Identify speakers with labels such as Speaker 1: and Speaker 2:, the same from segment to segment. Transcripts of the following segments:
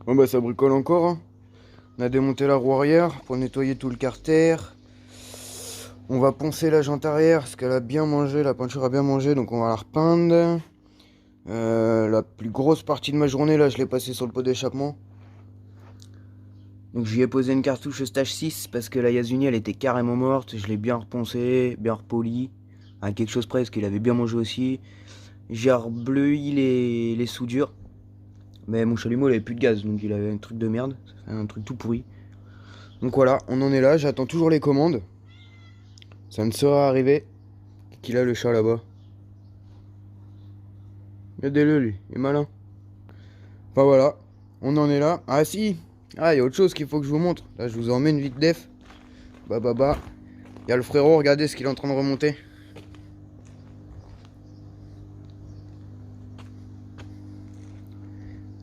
Speaker 1: Bon bah ça bricole encore, hein. On a démonté la roue arrière pour nettoyer tout le carter. On va poncer la jante arrière parce qu'elle a bien mangé, la peinture a bien mangé, donc on va la repeindre. La plus grosse partie de ma journée là je l'ai passée sur le pot d'échappement. Donc j'y ai posé une cartouche stage 6 parce que la Yasuni elle était carrément morte. Je l'ai bien reponcé, bien repoli, à quelque chose près parce qu'il avait bien mangé aussi. J'ai rebleui les soudures. Mais mon chalumeau il avait plus de gaz, donc il avait un truc de merde, un truc tout pourri. Donc voilà, on en est là, j'attends toujours les commandes. Ça ne sera arrivé. Qu'il a le chat là-bas. Regardez-le lui, il est malin. Enfin voilà, on en est là. Ah si, ah il y a autre chose qu'il faut que je vous montre. Là je vous emmène vite def. Bah. Il y a le frérot, regardez ce qu'il est en train de remonter.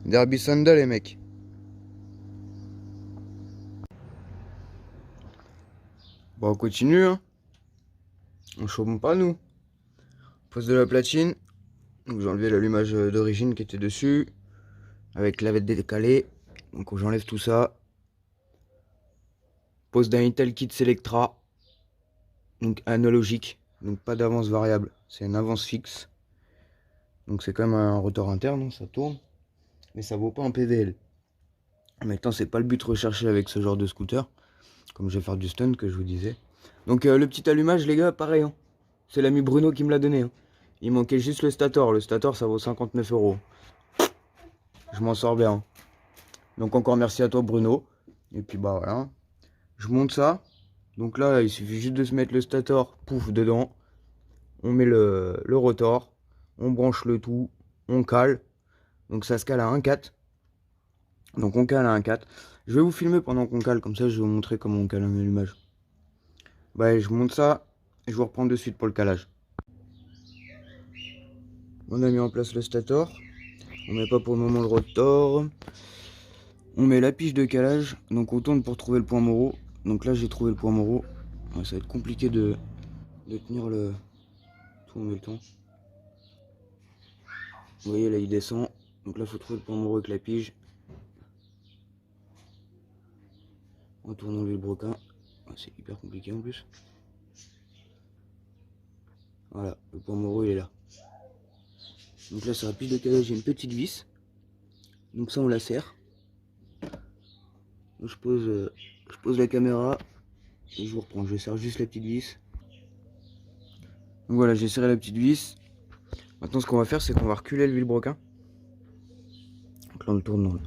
Speaker 1: Derby Sandal les mecs. Bon on continue hein. On chôme pas nous. On pose de la platine. Donc j'ai enlevé l'allumage d'origine qui était dessus. Avec la vette décalée. Donc j'enlève tout ça. Pose d'un Intel Kit Selectra. Donc analogique. Donc pas d'avance variable. C'est une avance fixe. Donc c'est quand même un rotor interne, hein, ça tourne. Mais ça vaut pas en PVL. Maintenant c'est pas le but recherché avec ce genre de scooter. Comme je vais faire du stunt que je vous disais. Donc le petit allumage les gars, pareil. Hein. C'est l'ami Bruno qui me l'a donné. Hein. Il manquait juste le stator. Le stator ça vaut 59 €. Je m'en sors bien. Hein. Donc encore merci à toi Bruno. Et puis bah voilà. Je monte ça. Donc là il suffit juste de se mettre le stator, pouf, dedans. On met le rotor. On branche le tout. On cale. Donc ça se cale à 1,4. Donc on cale à 1,4. Je vais vous filmer pendant qu'on cale. Comme ça je vais vous montrer comment on cale un allumage. Bah je monte ça. Et je vous reprends de suite pour le calage. On a mis en place le stator. On met pas pour le moment le rotor. On met la pige de calage. Donc on tourne pour trouver le point Moreau. Donc là j'ai trouvé le point Moreau. Ouais, ça va être compliqué de tenir le tout en même temps. Vous voyez là il descend. Donc là il faut trouver le point Moreau avec la pige. En tournant le broquin. C'est hyper compliqué en plus. Voilà, le point Moreau il est là. Donc là sur la pige de calage j'ai une petite vis. Donc ça on la serre. Donc, je pose la caméra. Et je vous reprends, je serre juste la petite vis. Donc voilà, j'ai serré la petite vis. Maintenant ce qu'on va faire c'est qu'on va reculer le vilebrequin. Donc là on le tourne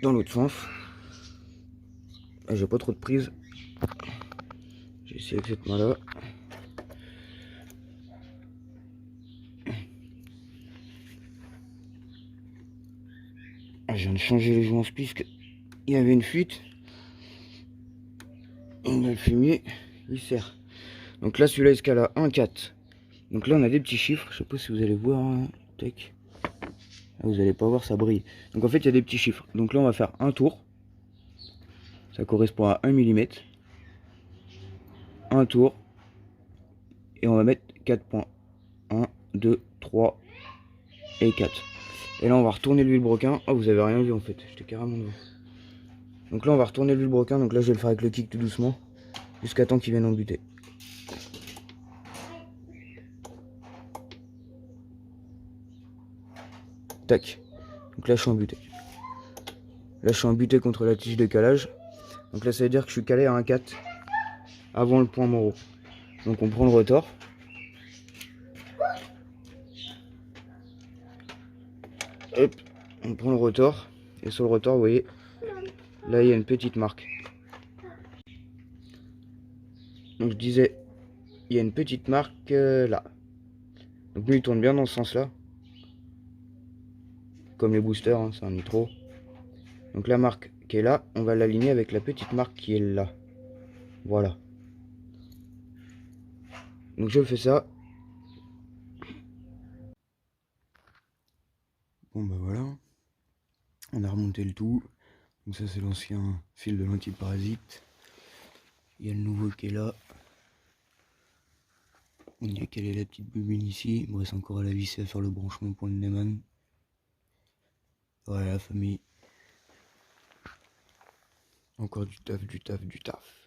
Speaker 1: dans l'autre sens. J'ai pas trop de prise. J'ai essayé avec cette main là. Je viens de changer les joints puisque il y avait une fuite. On a le fumier, il sert. Donc là celui-là il se cale à 1,4. Donc là on a des petits chiffres, je sais pas si vous allez voir. Hein. Tac. Là, vous allez pas voir, ça brille. Donc en fait il y a des petits chiffres. Donc là on va faire un tour. Ça correspond à 1 mm. Un tour. Et on va mettre 4 points. 1, 2, 3 et 4. Et là on va retourner le vilebrequin. Oh vous avez rien vu en fait, j'étais carrément devant. Donc là on va retourner le vilebrequin, donc là je vais le faire avec le kick tout doucement, jusqu'à temps qu'il vienne en buter. Tac. Donc là je suis en butée. Là je suis en butée contre la tige de calage. Donc là ça veut dire que je suis calé à 1,4 avant le point Moreau. Donc on prend le retors. Hop, on prend le retors. Et sur le retors, vous voyez, là il y a une petite marque. Donc je disais, il y a une petite marque là. Donc lui il tourne bien dans ce sens là. Comme les boosters, hein, c'est un nitro. Donc la marque qui est là, on va l'aligner avec la petite marque qui est là. Voilà. Donc je fais ça. Bon bah voilà. On a remonté le tout. Donc ça c'est l'ancien fil de l'antiparasite. Il y a le nouveau qui est là. Il y a calé la petite bobine ici. Il me reste encore à la visser à faire le branchement pour le Neyman. Voilà la famille. Encore du taf, du taf, du taf.